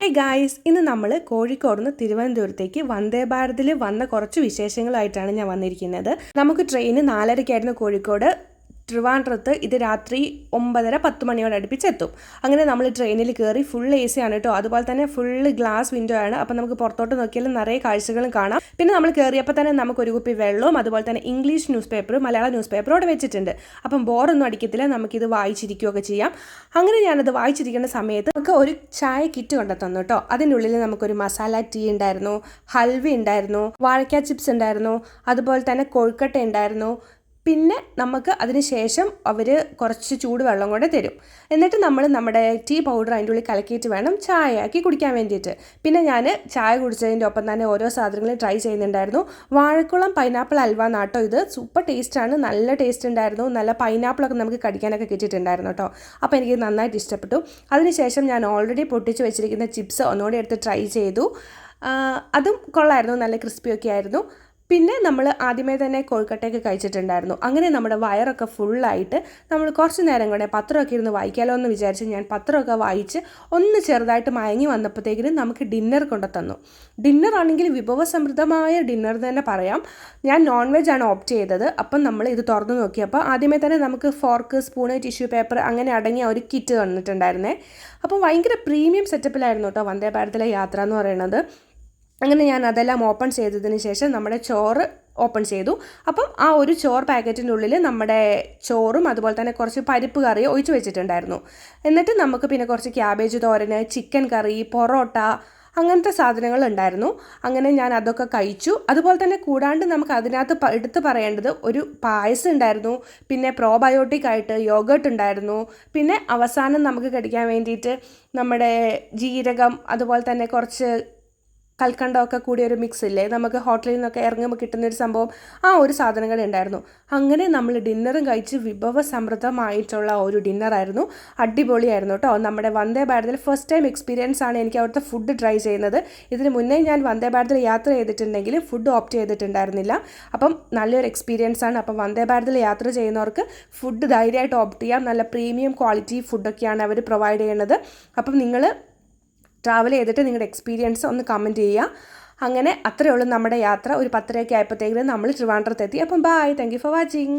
Hi guys, ഇന്ന് നമ്മൾ കോഴിക്കോട് നിന്ന് തിരുവനന്തപുരത്തേക്ക് വന്ദേ ഭാരതിൽ വന്ന കുറച്ച് വിശേഷങ്ങളായിട്ടാണ് ഞാൻ വന്നിരിക്കുന്നത്. നമുക്ക് ട്രെയിൻ 4:30-ആയിരുന്നു കോഴിക്കോട്. ട്രിവാൻഡ്രത്ത് ഇത് രാത്രി 9:30-10 മണിയോട് അടുപ്പിച്ചെത്തും. അങ്ങനെ നമ്മൾ ട്രെയിനിൽ കയറി. ഫുൾ AC ആണ് കേട്ടോ. അതുപോലെ തന്നെ ഫുള്ള് ഗ്ലാസ് വിൻഡോ ആണ്. അപ്പം നമുക്ക് പുറത്തോട്ട് നോക്കിയാലും നിറയെ കാഴ്ചകളും കാണാം. പിന്നെ നമ്മൾ കയറിയപ്പോൾ തന്നെ നമുക്ക് ഒരു കുപ്പി വെള്ളവും അതുപോലെ തന്നെ ഇംഗ്ലീഷ് ന്യൂസ് പേപ്പറും മലയാളം ന്യൂസ് പേപ്പറും അവിടെ വെച്ചിട്ടുണ്ട്. അപ്പം ബോറൊന്നും അടിക്കത്തില്ല, നമുക്കിത് വായിച്ചിരിക്കുകയൊക്കെ ചെയ്യാം. അങ്ങനെ ഞാനത് വായിച്ചിരിക്കുന്ന സമയത്ത് നമുക്ക് ഒരു ചായ കിറ്റ് കൊണ്ടു തന്നു കേട്ടോ. അതിൻ്റെ ഉള്ളിൽ നമുക്കൊരു മസാല ടീ ഉണ്ടായിരുന്നു, ഹൽവ ഉണ്ടായിരുന്നു, വാഴക്ക ചിപ്സ് ഉണ്ടായിരുന്നു, അതുപോലെ തന്നെ കൊഴുക്കട്ട ഉണ്ടായിരുന്നു. പിന്നെ നമുക്ക് അതിന് ശേഷം അവർ കുറച്ച് ചൂടുവെള്ളം കൂടെ തരും. എന്നിട്ട് നമ്മൾ നമ്മുടെ ടീ പൗഡർ അതിൻ്റെ ഉള്ളിൽ കലക്കിയിട്ട് വേണം ചായ ആക്കി കുടിക്കാൻ വേണ്ടിയിട്ട്. പിന്നെ ഞാൻ ചായ കുടിച്ചതിൻ്റെ ഒപ്പം തന്നെ ഓരോ സാധനങ്ങളും ട്രൈ ചെയ്യുന്നുണ്ടായിരുന്നു. വാഴക്കുളം പൈനാപ്പിൾ ഹൽവ നാട്ടോ, ഇത് സൂപ്പർ ടേസ്റ്റാണ്, നല്ല ടേസ്റ്റ് ഉണ്ടായിരുന്നു. നല്ല പൈനാപ്പിളൊക്കെ നമുക്ക് കടിക്കാനൊക്കെ കിട്ടിയിട്ടുണ്ടായിരുന്നു കേട്ടോ. അപ്പോൾ എനിക്ക് നന്നായിട്ട് ഇഷ്ടപ്പെട്ടു. അതിനുശേഷം ഞാൻ ഓൾറെഡി പൊട്ടിച്ച് വെച്ചിരിക്കുന്ന ചിപ്സ് ഒന്നുകൂടി എടുത്ത് ട്രൈ ചെയ്തു. അതും കൊള്ളായിരുന്നു, നല്ല ക്രിസ്പിയൊക്കെ ആയിരുന്നു. പിന്നെ നമ്മൾ ആദ്യമേ തന്നെ കൊഴുക്കട്ടയൊക്കെ കഴിച്ചിട്ടുണ്ടായിരുന്നു. അങ്ങനെ നമ്മുടെ വയറൊക്കെ ഫുള്ളായിട്ട് നമ്മൾ കുറച്ച് നേരം കൂടെ പത്രമൊക്കെ ഇരുന്ന് വായിക്കാമല്ലോ എന്ന് വിചാരിച്ച് ഞാൻ പത്രമൊക്കെ വായിച്ച് ഒന്ന് ചെറുതായിട്ട് മയങ്ങി വന്നപ്പോഴത്തേക്കിനും നമുക്ക് ഡിന്നർ കൊണ്ടു തന്നു. ഡിന്നറാണെങ്കിൽ വിഭവസമൃദ്ധമായ ഡിന്നർ തന്നെ പറയാം. ഞാൻ നോൺ വെജ് ആണ് ഓപ്റ്റ് ചെയ്തത്. അപ്പം നമ്മൾ ഇത് തുറന്നു നോക്കിയപ്പോൾ ആദ്യമേ തന്നെ നമുക്ക് ഫോർക്ക്, സ്പൂണ്, ടിഷ്യൂ പേപ്പർ അങ്ങനെ അടങ്ങിയ ഒരു കിറ്റ് തന്നിട്ടുണ്ടായിരുന്നേ. അപ്പോൾ ഭയങ്കര പ്രീമിയം സെറ്റപ്പിലായിരുന്നു കേട്ടോ വന്ദേ ഭാരതിലെ യാത്ര എന്ന് പറയുന്നത്. അങ്ങനെ ഞാൻ അതെല്ലാം ഓപ്പൺ ചെയ്തതിന് ശേഷം നമ്മുടെ ചോറ് ഓപ്പൺ ചെയ്തു. അപ്പം ആ ഒരു ചോറ് പാക്കറ്റിൻ്റെ ഉള്ളിൽ നമ്മുടെ ചോറും അതുപോലെ തന്നെ കുറച്ച് പരിപ്പ് കറി ഒഴിച്ച് വെച്ചിട്ടുണ്ടായിരുന്നു. എന്നിട്ട് നമുക്ക് പിന്നെ കുറച്ച് ക്യാബേജ് തോരന്, ചിക്കൻ കറി, പൊറോട്ട അങ്ങനത്തെ സാധനങ്ങൾ ഉണ്ടായിരുന്നു. അങ്ങനെ ഞാൻ അതൊക്കെ കഴിച്ചു. അതുപോലെ തന്നെ കൂടാണ്ട് നമുക്ക് അതിനകത്ത് എടുത്ത് പറയേണ്ടത് ഒരു പായസം ഉണ്ടായിരുന്നു, പിന്നെ പ്രോബയോട്ടിക് ആയിട്ട് യോഗേർട്ട് ഉണ്ടായിരുന്നു, പിന്നെ അവസാനം നമുക്ക് കടിക്കാൻ വേണ്ടിയിട്ട് നമ്മുടെ ജീരകം അതുപോലെ തന്നെ കുറച്ച് കൽക്കണ്ടമൊക്കെ കൂടിയ ഒരു മിക്സ് ഇല്ലേ, നമുക്ക് ഹോട്ടലിൽ നിന്നൊക്കെ ഇറങ്ങുമ്പോൾ കിട്ടുന്നൊരു സംഭവം, ആ ഒരു സാധനങ്ങൾ ഉണ്ടായിരുന്നു. അങ്ങനെ നമ്മൾ ഡിന്നറും കഴിച്ച് വിഭവസമൃദ്ധമായിട്ടുള്ള ഒരു ഡിന്നറായിരുന്നു. അടിപൊളിയായിരുന്നു കേട്ടോ. നമ്മുടെ വന്ദേ ഭാരതിൽ ഫസ്റ്റ് ടൈം എക്സ്പീരിയൻസ് ആണ് എനിക്ക് അവിടുത്തെ ഫുഡ് ട്രൈ ചെയ്യുന്നത്. ഇതിന് മുന്നേ ഞാൻ വന്ദേ ഭാരതിൽ യാത്ര ചെയ്തിട്ടുണ്ടെങ്കിൽ ഫുഡ് ഓപ്റ്റ് ചെയ്തിട്ടുണ്ടായിരുന്നില്ല. അപ്പം നല്ലൊരു എക്സ്പീരിയൻസ് ആണ്. അപ്പം വന്ദേ ഭാരതിൽ യാത്ര ചെയ്യുന്നവർക്ക് ഫുഡ് ധൈര്യമായിട്ട് ഓപ്റ്റ് ചെയ്യാം. നല്ല പ്രീമിയം ക്വാളിറ്റി ഫുഡൊക്കെയാണ് അവർ പ്രൊവൈഡ് ചെയ്യുന്നത്. അപ്പം നിങ്ങൾ ട്രാവൽ ചെയ്തിട്ട് നിങ്ങളുടെ എക്സ്പീരിയൻസ് ഒന്ന് കമൻറ്റ് ചെയ്യുക. അങ്ങനെ അത്രയേ ഉള്ളൂ നമ്മുടെ യാത്ര. ഒരു 10:30 ആയപ്പോഴത്തേക്കും നമ്മൾ ട്രിവാൻഡ്രത്തെത്തി. അപ്പം bye, thank you for watching.